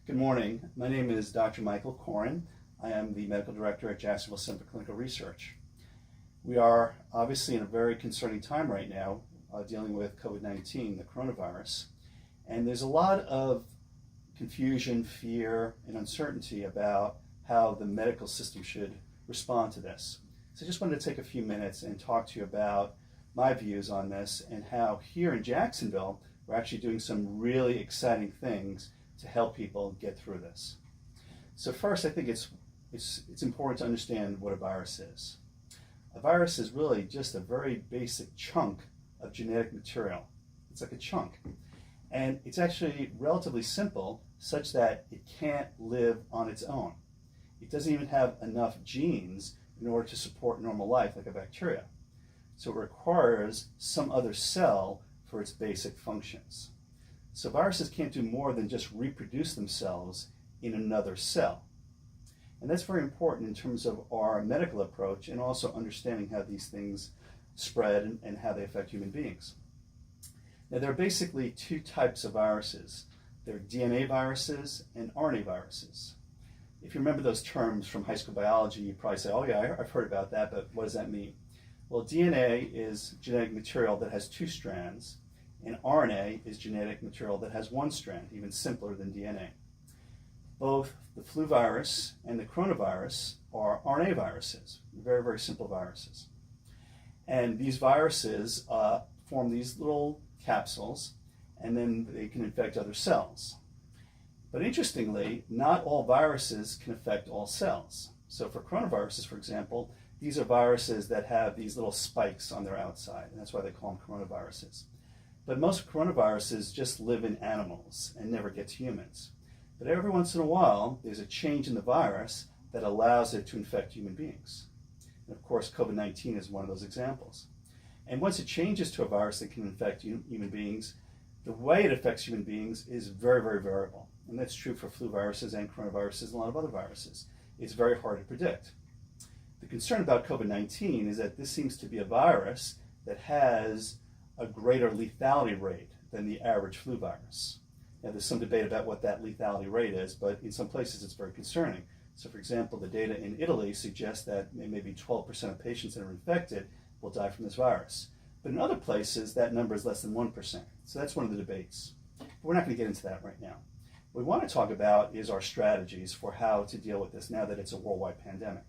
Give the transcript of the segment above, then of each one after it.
Good morning. My name is Dr. Michael Koren. I am the Medical Director at Jacksonville Center for Clinical Research. We are obviously in a very concerning time right now dealing with COVID-19, the coronavirus. And there's a lot of confusion, fear, and uncertainty about how the medical system should respond to this. So I just wanted to take a few minutes and talk to you about my views on this and how here in Jacksonville, we're actually doing some really exciting things to help people get through this. So first, I think it's important to understand what a virus is. A virus is really just a very basic chunk of genetic material. It's like a chunk. And it's actually relatively simple, such that it can't live on its own. It doesn't even have enough genes in order to support normal life like a bacteria. So it requires some other cell for its basic functions. So viruses can't do more than just reproduce themselves in another cell. And that's very important in terms of our medical approach and also understanding how these things spread and how they affect human beings. Now, there are basically two types of viruses. There are DNA viruses and RNA viruses. If you remember those terms from high school biology, you probably say, oh yeah, I've heard about that, but what does that mean? Well, DNA is genetic material that has two strands, and RNA is genetic material that has one strand, even simpler than DNA. Both the flu virus and the coronavirus are RNA viruses, very, very simple viruses. And these viruses form these little capsules, and then they can infect other cells. But interestingly, not all viruses can affect all cells. So for coronaviruses, for example, these are viruses that have these little spikes on their outside, and that's why they call them coronaviruses. But most coronaviruses just live in animals and never get to humans. But every once in a while, there's a change in the virus that allows it to infect human beings. And of course, COVID-19 is one of those examples. And once it changes to a virus that can infect human beings, the way it affects human beings is very, very variable. And that's true for flu viruses and coronaviruses and a lot of other viruses. It's very hard to predict. The concern about COVID-19 is that this seems to be a virus that has a greater lethality rate than the average flu virus. Now, there's some debate about what that lethality rate is, but in some places it's very concerning. So for example, the data in Italy suggests that maybe 12% of patients that are infected will die from this virus. But in other places, that number is less than 1%. So that's one of the debates. But we're not going to get into that right now. What we want to talk about is our strategies for how to deal with this now that it's a worldwide pandemic.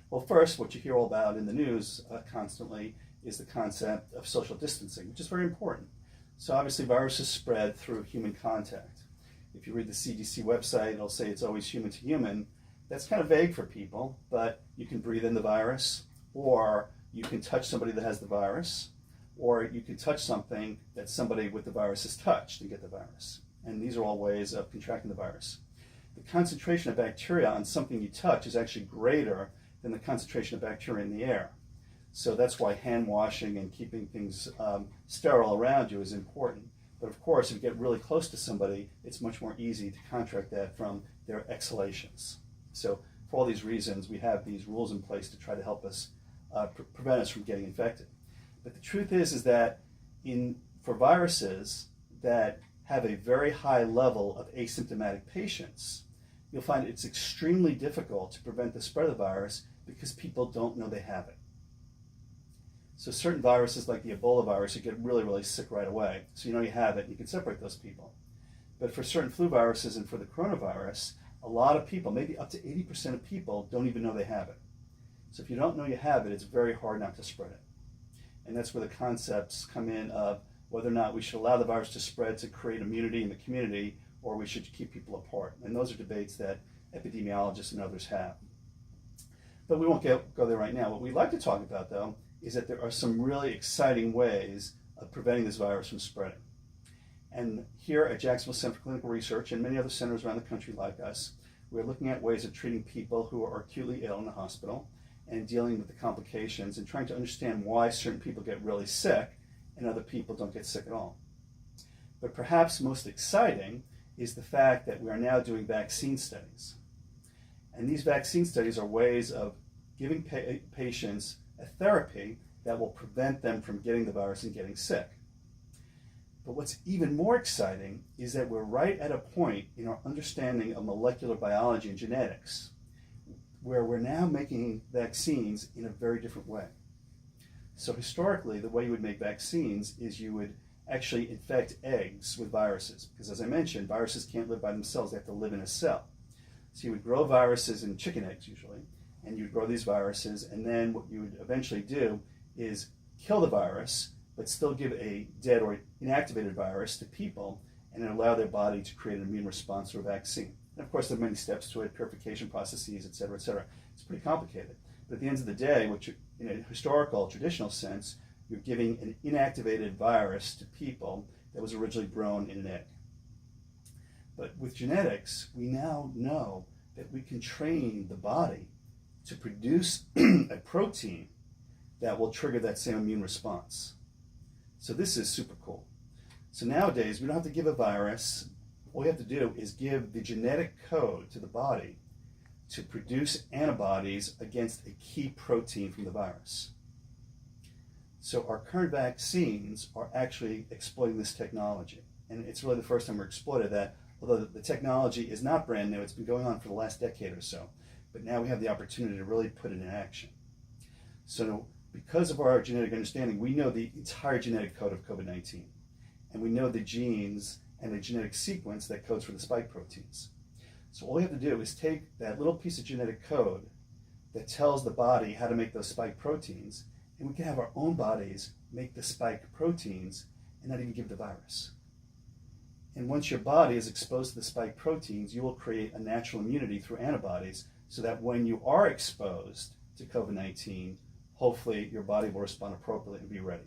Well, first, what you hear all about in the news constantly is the concept of social distancing, which is very important. So obviously viruses spread through human contact. If you read the CDC website, it'll say it's always human to human. That's kind of vague for people, but you can breathe in the virus, or you can touch somebody that has the virus, or you can touch something that somebody with the virus has touched and get the virus. And these are all ways of contracting the virus. The concentration of bacteria on something you touch is actually greater than the concentration of bacteria in the air. So that's why hand washing and keeping things sterile around you is important. But of course, if you get really close to somebody, it's much more easy to contract that from their exhalations. So for all these reasons, we have these rules in place to try to help us prevent us from getting infected. But the truth is that for viruses that have a very high level of asymptomatic patients, you'll find it's extremely difficult to prevent the spread of the virus because people don't know they have it. So certain viruses like the Ebola virus, you get really, really sick right away. So you know you have it, and you can separate those people. But for certain flu viruses and for the coronavirus, a lot of people, maybe up to 80% of people, don't even know they have it. So if you don't know you have it, it's very hard not to spread it. And that's where the concepts come in of whether or not we should allow the virus to spread to create immunity in the community, or we should keep people apart. And those are debates that epidemiologists and others have. But we won't go there right now. What we'd like to talk about, though, is that there are some really exciting ways of preventing this virus from spreading. And here at Jacksonville Center for Clinical Research and many other centers around the country like us, we're looking at ways of treating people who are acutely ill in the hospital and dealing with the complications and trying to understand why certain people get really sick and other people don't get sick at all. But perhaps most exciting is the fact that we are now doing vaccine studies. And these vaccine studies are ways of giving patients a therapy that will prevent them from getting the virus and getting sick. But what's even more exciting is that we're right at a point in our understanding of molecular biology and genetics where we're now making vaccines in a very different way. So historically, the way you would make vaccines is you would actually infect eggs with viruses, because as I mentioned, viruses can't live by themselves, they have to live in a cell. So you would grow viruses in chicken eggs usually, and you'd grow these viruses, and then what you would eventually do is kill the virus, but still give a dead or inactivated virus to people, and then allow their body to create an immune response to a vaccine. And of course, there are many steps to it, purification processes, et cetera, et cetera. It's pretty complicated. But at the end of the day, in a historical, traditional sense, you're giving an inactivated virus to people that was originally grown in an egg. But with genetics, we now know that we can train the body to produce a protein that will trigger that same immune response. So this is super cool. So nowadays, we don't have to give a virus. All we have to do is give the genetic code to the body to produce antibodies against a key protein from the virus. So our current vaccines are actually exploiting this technology. And it's really the first time we're exploited that, although the technology is not brand new, it's been going on for the last decade or so. But now we have the opportunity to really put it in action. So because of our genetic understanding, we know the entire genetic code of COVID-19. And we know the genes and the genetic sequence that codes for the spike proteins. So all we have to do is take that little piece of genetic code that tells the body how to make those spike proteins, and we can have our own bodies make the spike proteins and not even give the virus. And once your body is exposed to the spike proteins, you will create a natural immunity through antibodies so that when you are exposed to COVID-19, hopefully your body will respond appropriately and be ready.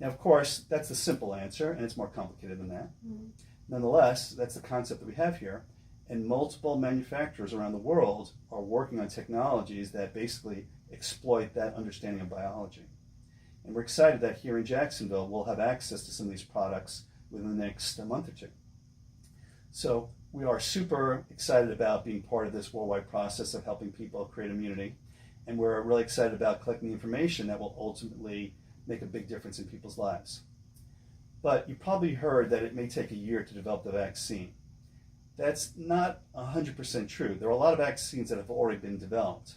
Now, of course, that's the simple answer, and it's more complicated than that. Mm-hmm. Nonetheless, that's the concept that we have here, and multiple manufacturers around the world are working on technologies that basically exploit that understanding of biology. And we're excited that here in Jacksonville, we'll have access to some of these products within the next month or two. So we are super excited about being part of this worldwide process of helping people create immunity, and we're really excited about collecting the information that will ultimately make a big difference in people's lives. But you probably heard that it may take a year to develop the vaccine. That's not 100% true. There are a lot of vaccines that have already been developed.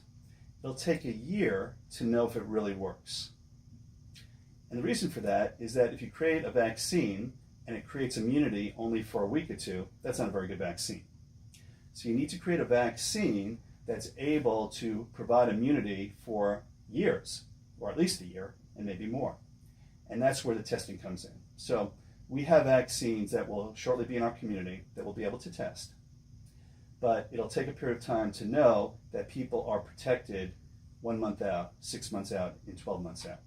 It'll take a year to know if it really works. And the reason for that is that if you create a vaccine and it creates immunity only for a week or two, that's not a very good vaccine. So you need to create a vaccine that's able to provide immunity for years, or at least a year, and maybe more. And that's where the testing comes in. So we have vaccines that will shortly be in our community that we'll be able to test. But it'll take a period of time to know that people are protected 1 month out, 6 months out, and 12 months out.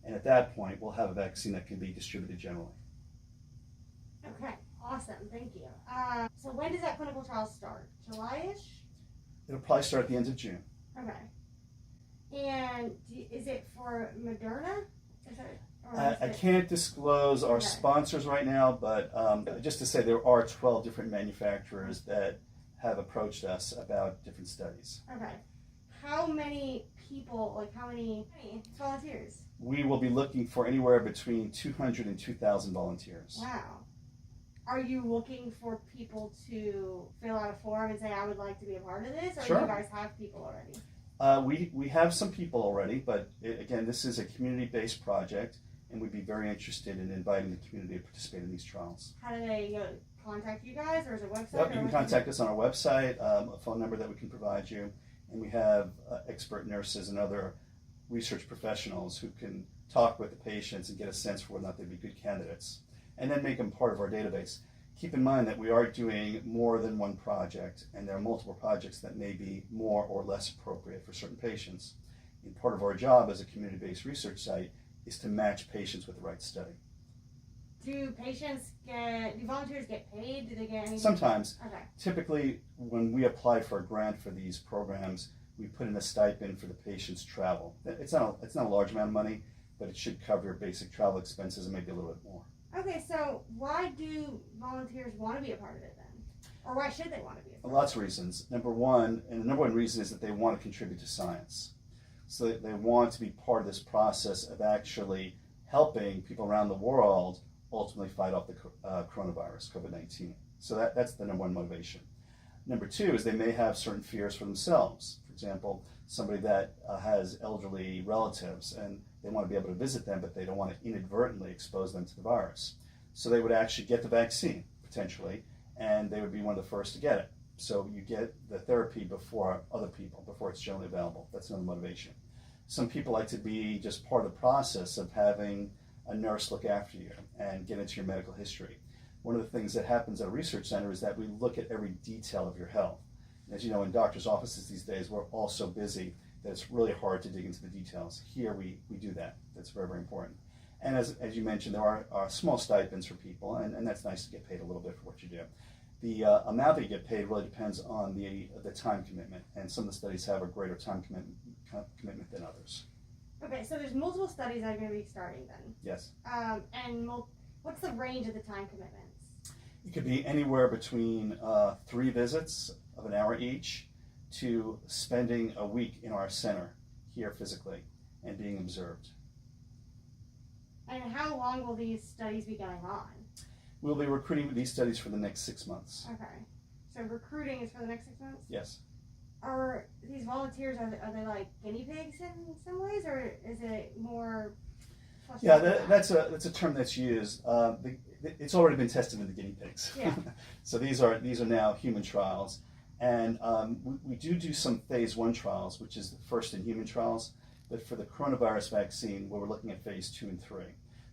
And at that point, we'll have a vaccine that can be distributed generally. Okay, awesome, thank you. So when does that clinical trial start? July-ish? It'll probably start at the end of June. Okay. And is it for Moderna? I can't disclose our sponsors right now, but just to say there are 12 different manufacturers that have approached us about different studies. Okay. How many people, how many volunteers? We will be looking for anywhere between 200 and 2,000 volunteers. Wow. Are you looking for people to fill out a form and say, I would like to be a part of this? Or Sure. do you guys have people already? We have some people already, but again, this is a community-based project, and we'd be very interested in inviting the community to participate in these trials. How do they contact you guys, or is it a website? Yep, you can contact us on our website, a phone number that we can provide you, and we have expert nurses and other research professionals who can talk with the patients and get a sense for whether or not they'd be good candidates, and then make them part of our database. Keep in mind that we are doing more than one project, and there are multiple projects that may be more or less appropriate for certain patients. And part of our job as a community-based research site is to match patients with the right study. Do volunteers get paid? Do they get anything? Sometimes. Okay. Typically, when we apply for a grant for these programs, we put in a stipend for the patient's travel. It's not a large amount of money, but it should cover your basic travel expenses and maybe a little bit more. Okay, so why do volunteers want to be a part of it then? Or why should they want to be a part Lots of reasons. The number one reason is that they want to contribute to science. So they want to be part of this process of actually helping people around the world ultimately fight off the coronavirus, COVID-19. So that's the number one motivation. Number two is they may have certain fears for themselves. For example, somebody that has elderly relatives and they want to be able to visit them, but they don't want to inadvertently expose them to the virus. So they would actually get the vaccine, potentially, and they would be one of the first to get it. So you get the therapy before other people, before it's generally available. That's another motivation. Some people like to be just part of the process of having a nurse look after you and get into your medical history. One of the things that happens at a research center is that we look at every detail of your health. And as you know, in doctors' offices these days, we're all so busy that it's really hard to dig into the details. Here we do that. That's very, very important. And as you mentioned, there are small stipends for people, and that's nice to get paid a little bit for what you do. The amount that you get paid really depends on the time commitment, and some of the studies have a greater time commitment than others. Okay, so there's multiple studies that are going to be starting then. Yes. What's the range of the time commitments? It could be anywhere between 3 visits of an hour each to spending a week in our center here physically and being observed. And how long will these studies be going on? We'll be recruiting these studies for the next 6 months. Okay. So recruiting is for the next 6 months? Yes. Are these volunteers, are they like guinea pigs in some ways, or is it more... Yeah, that's a term that's used. It's already been tested in the guinea pigs. Yeah. So these are now human trials. And we do some phase 1 trials, which is the first in human trials. But for the coronavirus vaccine, we're looking at phase 2 and 3.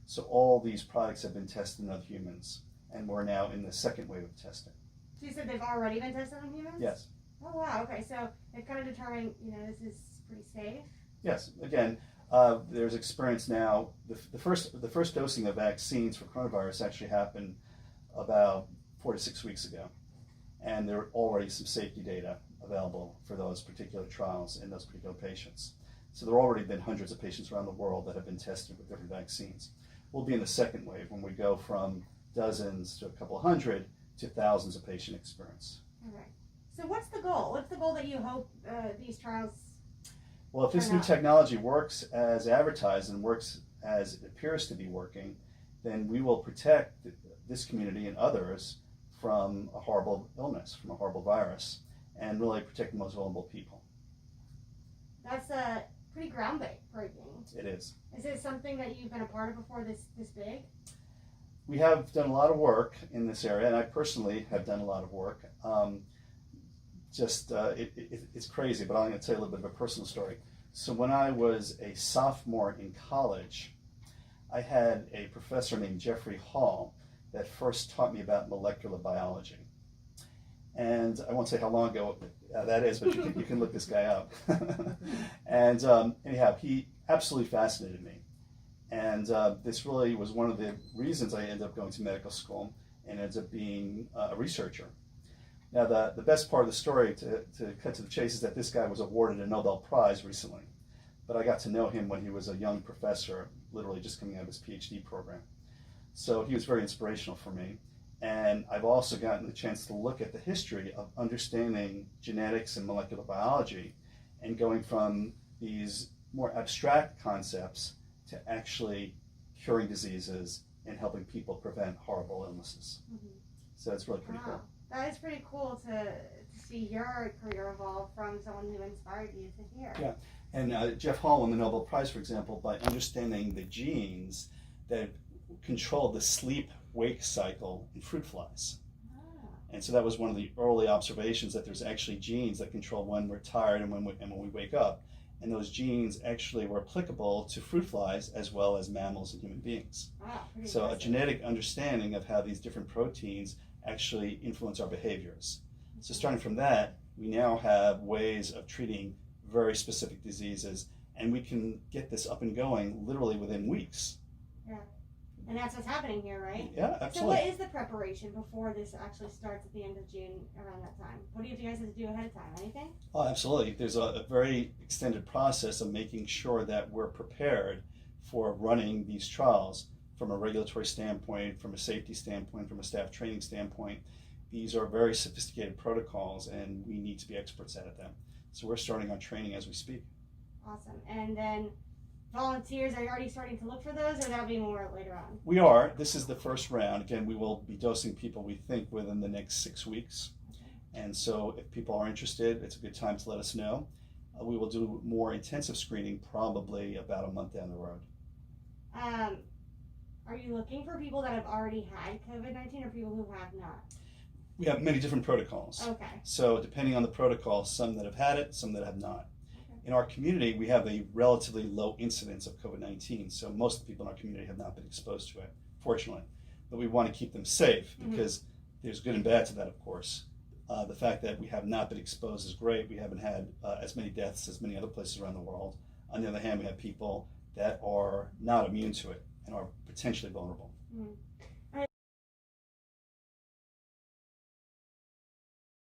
So all these products have been tested on humans, and we're now in the second wave of testing. So you said they've already been tested on humans? Yes. Oh wow, okay, so they've kind of determined, this is pretty safe? Yes, again, there's experience now. The first dosing of vaccines for coronavirus actually happened about 4 to 6 weeks ago, and there are already some safety data available for those particular trials in those particular patients. So there have already been hundreds of patients around the world that have been tested with different vaccines. We'll be in the second wave when we go from dozens to a couple hundred to thousands of patient experience. Okay. So what's the goal? What's the goal that you hope these trials... Well, if this new technology works as advertised and works as it appears to be working, then we will protect this community and others from a horrible illness, from a horrible virus, and really protect the most vulnerable people. That's pretty groundbreaking. It is. Is it something that you've been a part of before this big? We have done a lot of work in this area, and I personally have done a lot of work. It's crazy, but I'm going to tell you a little bit of a personal story. So when I was a sophomore in college, I had a professor named Jeffrey Hall that first taught me about molecular biology. And I won't say how long ago that is, but you can look this guy up. And anyhow, he absolutely fascinated me. And this really was one of the reasons I ended up going to medical school and ended up being a researcher. Now, the best part of the story, to cut to the chase, is that this guy was awarded a Nobel Prize recently. But I got to know him when he was a young professor, literally just coming out of his PhD program. So he was very inspirational for me. And I've also gotten the chance to look at the history of understanding genetics and molecular biology and going from these more abstract concepts to actually curing diseases and helping people prevent horrible illnesses. Mm-hmm. So it's really pretty cool. That is pretty cool to see your career evolve from someone who inspired you to here. Yeah, and Jeff Hall won the Nobel Prize, for example, by understanding the genes that control the sleep-wake cycle in fruit flies. And so that was one of the early observations, that there's actually genes that control when we're tired and when we wake up. And those genes actually were applicable to fruit flies as well as mammals and human beings. Wow, so impressive. A genetic understanding of how these different proteins actually influence our behaviors. So starting from that, we now have ways of treating very specific diseases, and we can get this up and going literally within weeks. Yeah. And that's what's happening here, right? Yeah, absolutely. So what is the preparation before this actually starts at the end of June, around that time? What do you guys have to do ahead of time? Anything? Oh, absolutely. There's a very extended process of making sure that we're prepared for running these trials from a regulatory standpoint, from a safety standpoint, from a staff training standpoint. These are very sophisticated protocols, and we need to be experts at them. So we're starting on training as we speak. Awesome. And then volunteers? Are you already starting to look for those, or that'll be more later on? We are. This is the first round. Again, we will be dosing people, we think, within the next 6 weeks. And so if people are interested, it's a good time to let us know. We will do more intensive screening probably about a month down the road. Are you looking for people that have already had COVID-19 or people who have not? We have many different protocols. Okay. So depending on the protocol, some that have had it, some that have not. In our community, we have a relatively low incidence of COVID-19, so most of the people in our community have not been exposed to it, fortunately. But we want to keep them safe because there's good and bad to that, of course. The fact that we have not been exposed is great. We haven't had as many deaths as many other places around the world. On the other hand, we have people that are not immune to it and are potentially vulnerable.